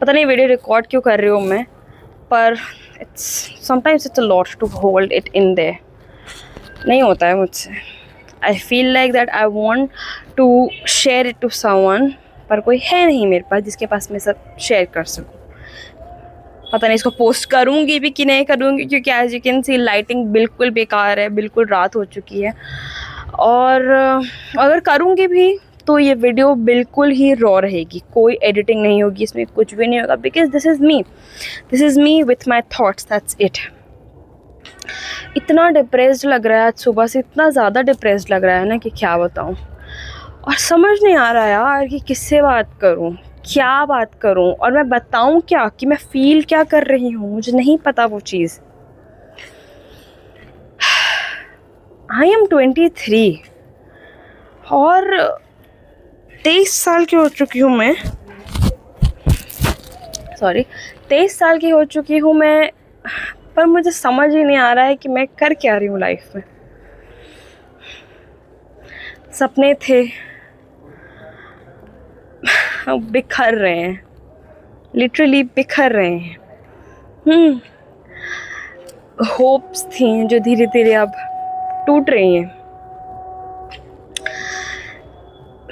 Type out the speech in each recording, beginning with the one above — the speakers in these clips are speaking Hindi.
पता नहीं वीडियो रिकॉर्ड क्यों कर रही हूँ मैं, पर sometimes it's a lot to hold it in there. नहीं होता है मुझसे। I feel like that I want to share it to someone, पर कोई है नहीं मेरे पास जिसके पास मैं सब शेयर कर सकूँ। पता नहीं इसको पोस्ट करूँगी भी कि नहीं करूँगी, क्योंकि as you can see lighting बिल्कुल बेकार है, बिल्कुल रात हो चुकी है। और अगर करूँगी भी तो ये वीडियो बिल्कुल ही रॉ रहेगी, कोई एडिटिंग नहीं होगी इसमें, कुछ भी नहीं होगा, because this is me with my thoughts, that's it. इतना डिप्रेस्ड लग रहा है आज सुबह से, इतना ज़्यादा डिप्रेस्ड लग रहा है ना कि क्या बताऊँ। और समझ नहीं आ रहा यार कि किससे बात करूँ, क्या बात करूँ, और मैं बताऊँ क्या कि मैं फ़ील क्या कर रही हूँ। मुझे नहीं पता वो चीज़। आई एम 23 और 23 साल की हो चुकी हूँ मैं। 23 साल की हो चुकी हूँ मैं, पर मुझे समझ ही नहीं आ रहा है कि मैं कर क्या रही हूँ लाइफ में। सपने थे, बिखर रहे हैं, लिटरली बिखर रहे हैं। होप्स थी जो धीरे धीरे अब टूट रही हैं।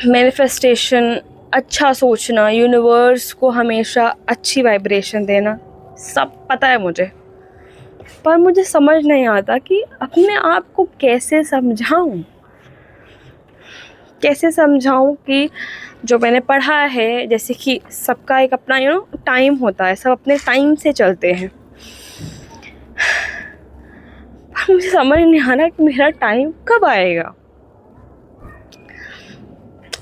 मैनिफेस्टेशन, अच्छा सोचना, यूनिवर्स को हमेशा अच्छी वाइब्रेशन देना, सब पता है मुझे, पर मुझे समझ नहीं आता कि अपने आप को कैसे समझाऊं। कैसे समझाऊं कि जो मैंने पढ़ा है, जैसे कि सबका एक अपना टाइम होता है, सब अपने टाइम से चलते हैं। पर मुझे समझ नहीं आ रहा कि मेरा टाइम कब आएगा।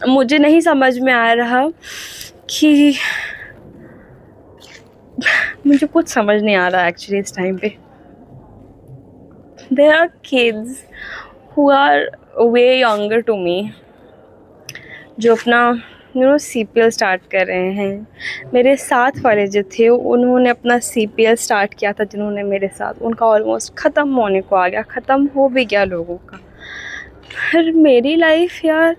मुझे नहीं समझ में आ रहा कि मुझे कुछ समझ नहीं आ रहा एक्चुअली इस टाइम पे। There are kids who are way younger to me जो अपना CPL स्टार्ट कर रहे हैं। मेरे साथ वाले जो थे उन्होंने अपना CPL स्टार्ट किया था, जिन्होंने मेरे साथ, उनका ऑलमोस्ट ख़त्म होने को आ गया, ख़त्म हो भी गया लोगों का। पर मेरी लाइफ यार,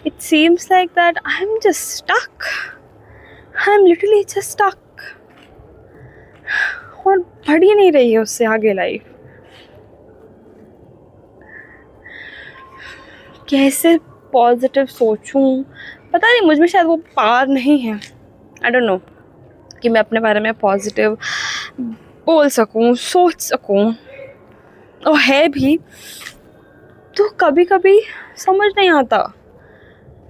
it seems like that I am just stuck, I am literally just stuck, और बढ़ ही नहीं रही है उससे आगे लाइफ। कैसे पॉजिटिव सोचूं, पता नहीं, मुझ में शायद वो पावर नहीं है। आई डोंट नो कि मैं अपने बारे में पॉजिटिव बोल सकूं, सोच सकूं, और है भी तो कभी कभी समझ नहीं आता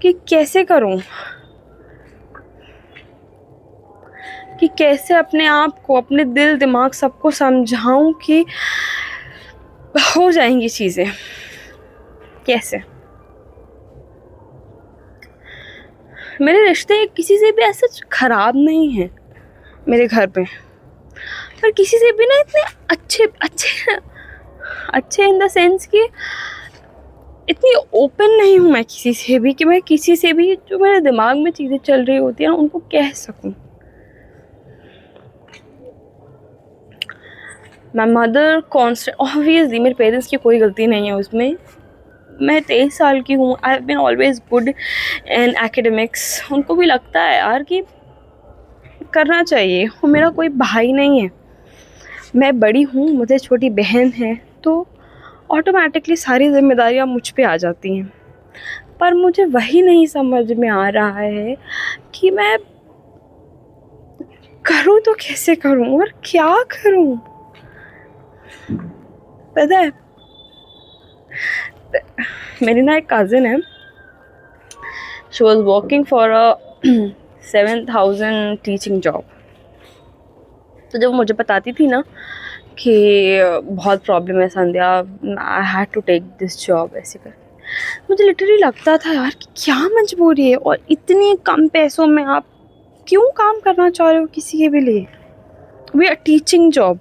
कि कैसे करूं, कि कैसे अपने आप को, अपने दिल दिमाग सबको समझाऊं कि हो जाएंगी चीज़ें। कैसे मेरे रिश्ते किसी से भी ऐसे ख़राब नहीं हैं मेरे घर पे, पर किसी से भी ना इतने अच्छे अच्छे अच्छे इन द सेंस कि इतनी ओपन नहीं हूँ मैं किसी से भी, कि मैं किसी से भी जो मेरे दिमाग में चीज़ें चल रही होती हैं उनको कह सकूँ। माई मदर कॉन्स्टेंट, ऑब्वियसली मेरे पेरेंट्स की कोई गलती नहीं है उसमें। मैं 23 साल की हूँ, I have been always good in academics. उनको भी लगता है यार कि करना चाहिए। वो मेरा कोई भाई नहीं है, मैं बड़ी हूँ, मुझे छोटी बहन है, तो ऑटोमेटिकली सारी जिम्मेदारियाँ मुझ पे आ जाती हैं। पर मुझे वही नहीं समझ में आ रहा है कि मैं करूँ तो कैसे करूँ और क्या करूँ। पता है, मेरी ना एक कज़िन है, she was working for a 7,000 teaching job. तो जब मुझे बताती थी ना कि बहुत प्रॉब्लम है Sandhya, I had to take this job, ऐसे कर, मुझे लिटरली लगता था यार कि क्या मजबूरी है, और इतने कम पैसों में आप क्यों काम करना चाह रहे हो किसी के भी लिए। We are teaching job.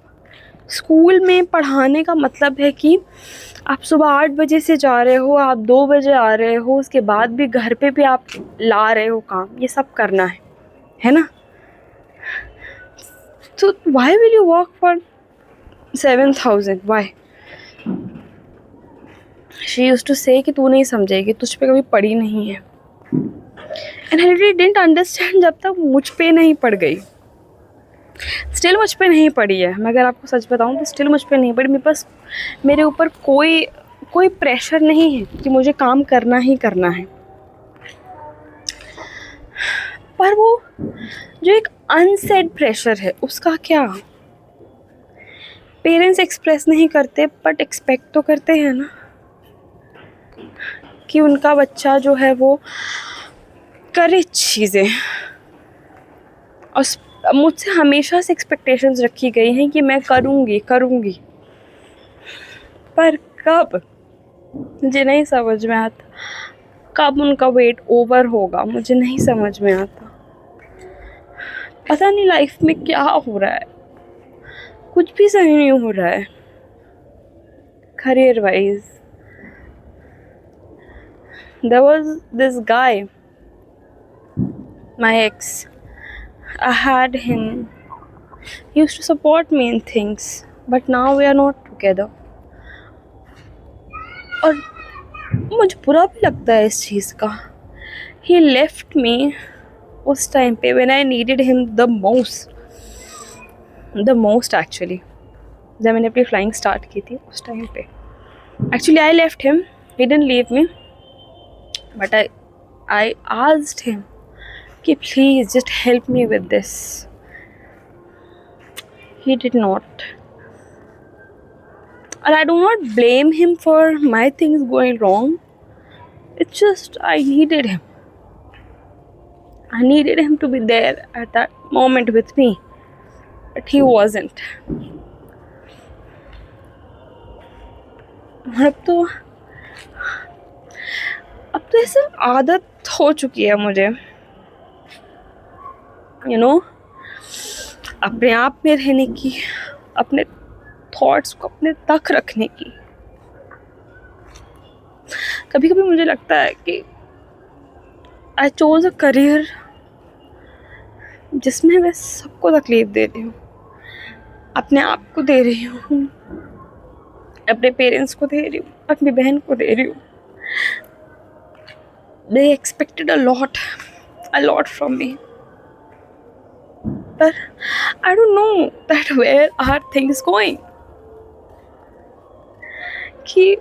School में पढ़ाने का मतलब है कि आप सुबह 8 बजे से जा रहे हो, आप 2 बजे आ रहे हो, उसके बाद भी घर पे भी आप ला रहे हो काम, ये सब करना है ना। तो why will you work for 7,000? Why? She used to say कि तू नहीं समझेगी, तुझ पे कभी पड़ी नहीं है। And I really didn't understand जब तक मुझ पे नहीं पड़ गई। स्टिल मुझ पे नहीं पड़ी है। मैं अगर आपको सच बताऊं तो स्टिल मुझ पे नहीं पड़ी। मेरे पास, मेरे ऊपर कोई प्रेशर नहीं है कि मुझे काम करना ही करना है। पर वो जो एक अनसेड प्रेशर है उसका क्या? पेरेंट्स एक्सप्रेस नहीं करते बट एक्सपेक्ट तो करते हैं ना कि उनका बच्चा जो है वो करे चीज़ें। और मुझसे हमेशा से एक्सपेक्टेशंस रखी गई हैं कि मैं करूँगी, पर कब, मुझे नहीं समझ में आता। कब उनका वेट ओवर होगा मुझे नहीं समझ में आता। पता नहीं लाइफ में क्या हो रहा है, कुछ भी सही नहीं हो रहा है career wise. There was this guy, my ex. I had him. He used to support me in things, but now we are not together. और मुझे बुरा भी लगता है इस चीज़ का। He left me उस टाइम पे when I needed him the most actually। जब मैंने अपनी फ्लाइंग स्टार्ट की थी उस टाइम पे actually I left him, he didn't leave me, but I asked him कि please just help me with this। He did not, and I do not blame him for my things going wrong। It's just I needed him to be there at that moment with me, but he wasn't। अब तो ऐसा आदत हो चुकी है मुझे, you know, अपने आप में रहने की, अपने थॉट्स को अपने तक रखने की। कभी कभी मुझे लगता है कि आई चोज अ करियर जिसमें मैं सबको तकलीफ दे रही हूँ, अपने आप को दे रही हूँ, अपने पेरेंट्स को दे रही हूँ, अपनी बहन को दे रही हूँ। They expected a lot from me, but I don't know that where are things going। कि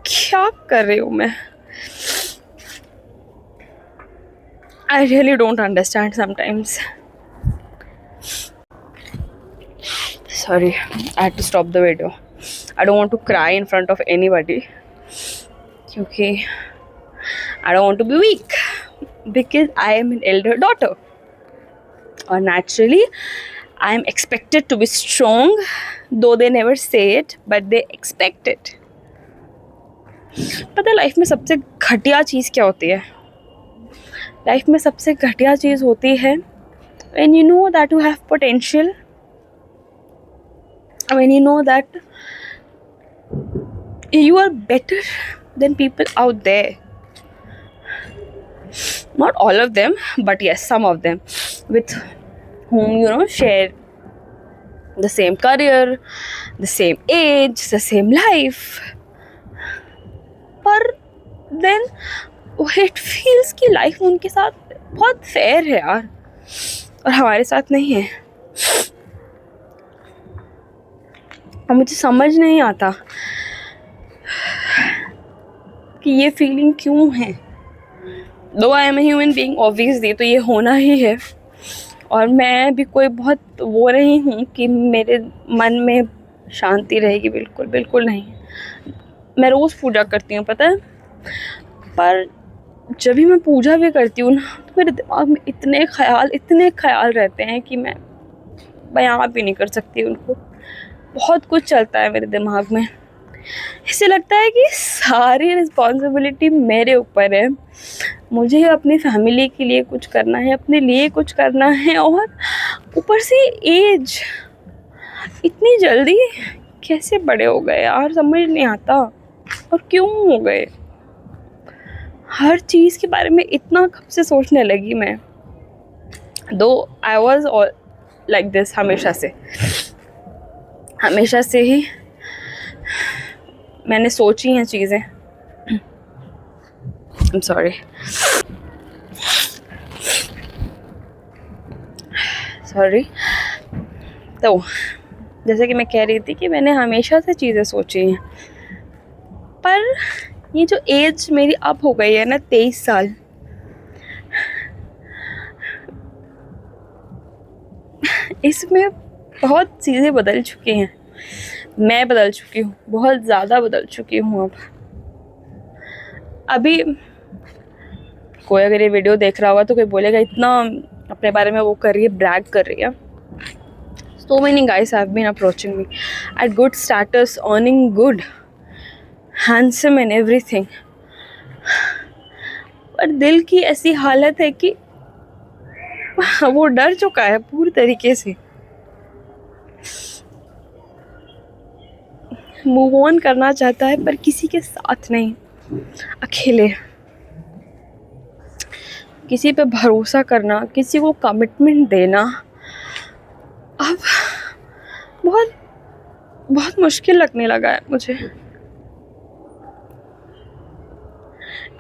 क्या कर रही हूँ मैं? I really don't understand sometimes। Sorry, I had to stop the video। I don't want to cry in front of anybody क्योंकि I don't want to be weak because I am an elder daughter और naturally I am expected to be strong, though they never say it but they expect it। पता है लाइफ में सबसे घटिया चीज़ क्या होती है? लाइफ में सबसे घटिया चीज़ होती है when you know that you have potential, when you know that you are better than people out there। Not all of them, but yes, some of them with whom you know share the same career, the same age, the same life, पर then it feels कि लाइफ उनके साथ बहुत फेयर है यार और हमारे साथ नहीं है। और मुझे समझ नहीं आता कि ये फीलिंग क्यों है। दो I am human being obviously, तो ये होना ही है। और मैं भी कोई बहुत वो नहीं हूँ कि मेरे मन में शांति रहेगी, बिल्कुल बिल्कुल नहीं। मैं रोज़ पूजा करती हूँ पता है, पर जब भी मैं पूजा भी करती हूँ ना तो मेरे दिमाग में इतने ख्याल रहते हैं कि मैं बयां भी नहीं कर सकती उनको। बहुत कुछ चलता है मेरे दिमाग में। इससे लगता है कि सारी रिस्पॉन्सिबिलिटी मेरे ऊपर है। मुझे अपनी फैमिली के लिए कुछ करना है, अपने लिए कुछ करना है, और ऊपर से एज इतनी जल्दी कैसे बड़े हो गए यार, समझ नहीं आता। और क्यों हो गए? हर चीज़ के बारे में इतना कब से सोचने लगी मैं। दो आई वॉज लाइक दिस हमेशा से ही मैंने सोची हैं चीज़ें। I'm sorry। सॉरी। तो जैसे कि मैं कह रही थी कि मैंने हमेशा से चीज़ें सोची हैं, पर ये जो एज मेरी अप हो गई है ना, 23 साल, इसमें बहुत चीज़ें बदल चुकी हैं। मैं बदल चुकी हूँ, बहुत ज़्यादा बदल चुकी हूँ। अब अभी कोई अगर ये वीडियो देख रहा होगा तो कोई बोलेगा इतना अपने बारे में वो कर रही है, ब्रैग कर रही है। So many guys have been approaching me at good status, earning good, handsome and everything. पर दिल की ऐसी हालत है कि वो डर चुका है पूरी तरीके से। मूव ऑन करना चाहता है पर किसी के साथ नहीं, अकेले। किसी पे भरोसा करना, किसी को कमिटमेंट देना अब बहुत बहुत मुश्किल लगने लगा है मुझे।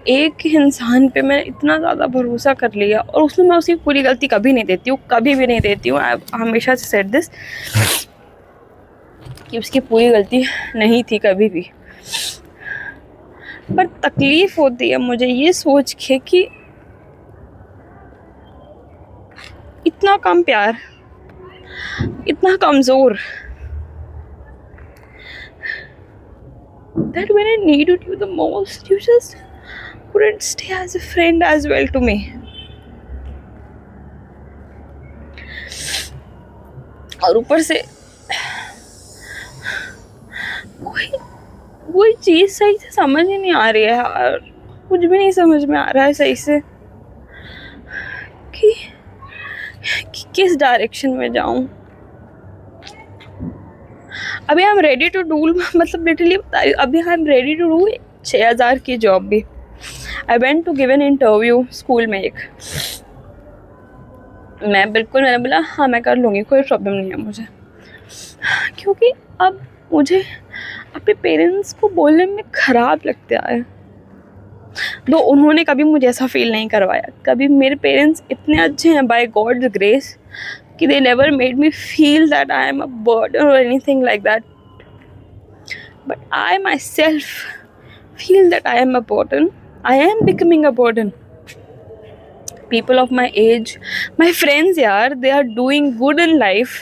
एक इंसान पे मैं इतना ज़्यादा भरोसा कर लिया और उसमें मैं उसकी पूरी गलती कभी नहीं देती हूँ, कभी भी नहीं देती हूँ। आई हमेशा से सेड दिस कि उसकी पूरी गलती नहीं थी कभी भी। पर तकलीफ़ होती है मुझे ये सोच के कि इतना कम प्यार, इतना कमज़ोर, that when I needed you the most, you just couldn't stay as a friend as well to me. और ऊपर से कोई चीज़ सही से समझ ही नहीं आ रही है यार, कुछ भी नहीं समझ में आ रहा है सही से कि किस डायरेक्शन में जाऊं। अभी I am ready to do, मतलब लिटरली अभी I am ready to do 6000 की जॉब भी। I went to give an interview school में एक, मैंने बोला हाँ मैं कर लूँगी, कोई प्रॉब्लम नहीं है मुझे, क्योंकि अब मुझे अपने पेरेंट्स को बोलने में ख़राब लगता है। दो उन्होंने कभी मुझे ऐसा फील नहीं करवाया, कभी मेरे पेरेंट्स इतने अच्छे हैं बाय गॉड्स ग्रेस कि they never made me feel that I am a burden or anything like that. But I myself feel that I am a burden. I am becoming a burden. People of my age, my friends yaar, they are doing good in life.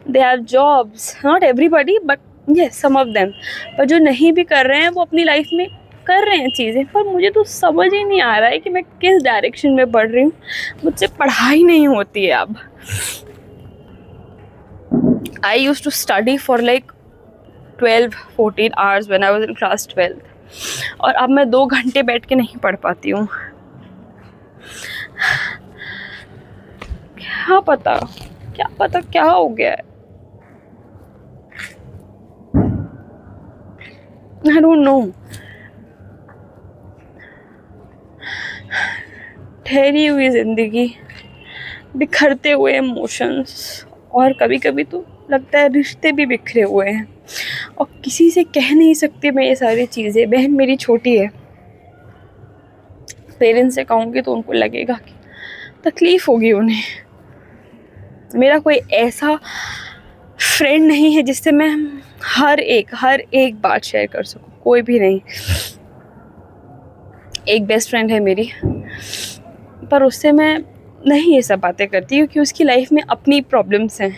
They have jobs. Not everybody, but yes, some of them. पर जो नहीं भी कर रहे हैं वो अपनी लाइफ में कर रहे हैं चीज़ें, पर मुझे तो समझ ही नहीं आ रहा है कि मैं किस डायरेक्शन में बढ़ रही हूँ। मुझसे पढ़ाई नहीं होती है अब। I used to study for like 12-14 hours when I was in class 12, और अब मैं 2 घंटे बैठ के नहीं पढ़ पाती हूँ। क्या पता क्या हो गया है। I don't know. ठहरी हुई जिंदगी, बिखरते हुए इमोशंस, और कभी कभी तो लगता है रिश्ते भी बिखरे हुए हैं, और किसी से कह नहीं सकती मैं ये सारी चीज़ें। बहन मेरी छोटी है, पेरेंट्स से कहूँगी तो उनको लगेगा कि तकलीफ़ होगी उन्हें। मेरा कोई ऐसा फ्रेंड नहीं है जिससे मैं हर एक बात शेयर कर सकूँ, कोई भी नहीं। एक बेस्ट फ्रेंड है मेरी, पर उससे मैं नहीं ये सब बातें करती क्योंकि उसकी लाइफ में अपनी प्रॉब्लम्स हैं।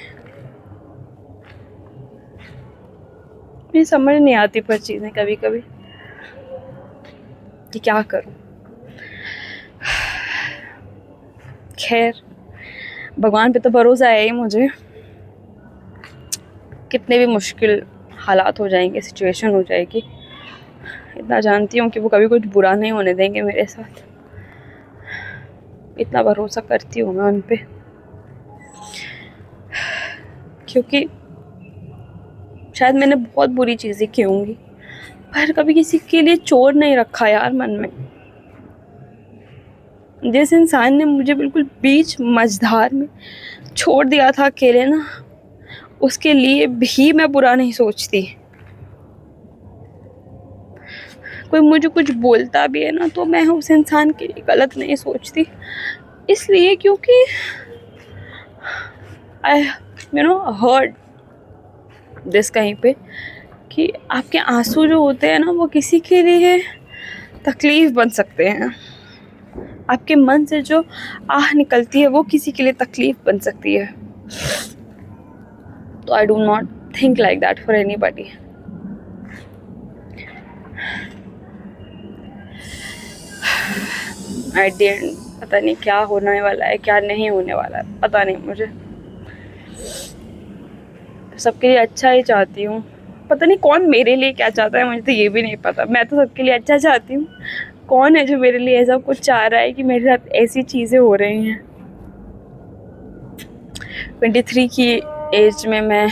मुझे समझ नहीं आती पर चीज़ें कभी कभी कि क्या करूं। खैर, भगवान पे तो भरोसा है ही मुझे। कितने भी मुश्किल हालात हो जाएंगे, सिचुएशन हो जाएगी, इतना जानती हूँ कि वो कभी कुछ बुरा नहीं होने देंगे मेरे साथ। इतना भरोसा करती हूँ मैं उन पे, क्योंकि शायद मैंने बहुत बुरी चीज़ें की होंगी, पर कभी किसी के लिए चोर नहीं रखा यार मन में। जिस इंसान ने मुझे बिल्कुल बीच मझधार में छोड़ दिया था अकेले ना, उसके लिए भी मैं बुरा नहीं सोचती। कोई मुझे कुछ बोलता भी है ना तो मैं उस इंसान के लिए गलत नहीं सोचती, इसलिए क्योंकि आई हर्ड दिस कहीं पे कि आपके आंसू जो होते हैं ना वो किसी के लिए तकलीफ़ बन सकते हैं, आपके मन से जो आह निकलती है वो किसी के लिए तकलीफ़ बन सकती है। तो I do not think like that for anybody. At the end पता नहीं क्या होने वाला है, क्या नहीं होने वाला है, पता नहीं मुझे। सबके लिए अच्छा ही चाहती हूँ, पता नहीं कौन मेरे लिए क्या चाहता है, मुझे तो ये भी नहीं पता। मैं तो सबके लिए अच्छा चाहती हूँ, कौन है जो मेरे लिए ऐसा कुछ चाह रहा है कि मेरे साथ ऐसी चीज़ें हो रही हैं। 23 की एज में मैं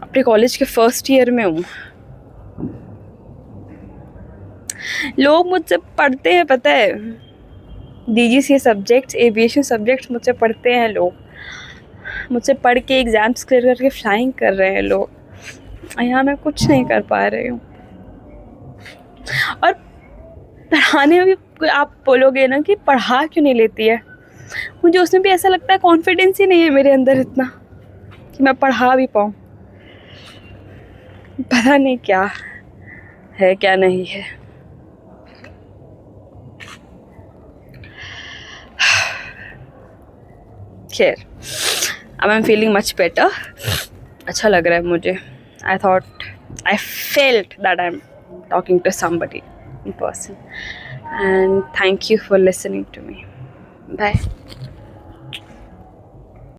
अपने कॉलेज के फर्स्ट ईयर में हूँ। लोग मुझसे पढ़ते हैं, पता है, DGCA सब्जेक्ट्स, एविएशन सब्जेक्ट्स मुझसे पढ़ते हैं लोग, मुझसे पढ़ के एग्ज़ाम्स क्लियर करके फ्लाइंग कर रहे हैं लोग। यहाँ मैं कुछ नहीं कर पा रही हूँ। और पढ़ाने में भी आप बोलोगे ना कि पढ़ा क्यों नहीं लेती है, मुझे उसमें भी ऐसा लगता है कॉन्फिडेंस ही नहीं है मेरे अंदर इतना कि मैं पढ़ा भी पाऊँ। पता नहीं क्या है क्या नहीं है। खैर, अब I am feeling much better, अच्छा लग रहा है मुझे। I felt that I am talking to somebody in person, and thank you for listening to me. Bye.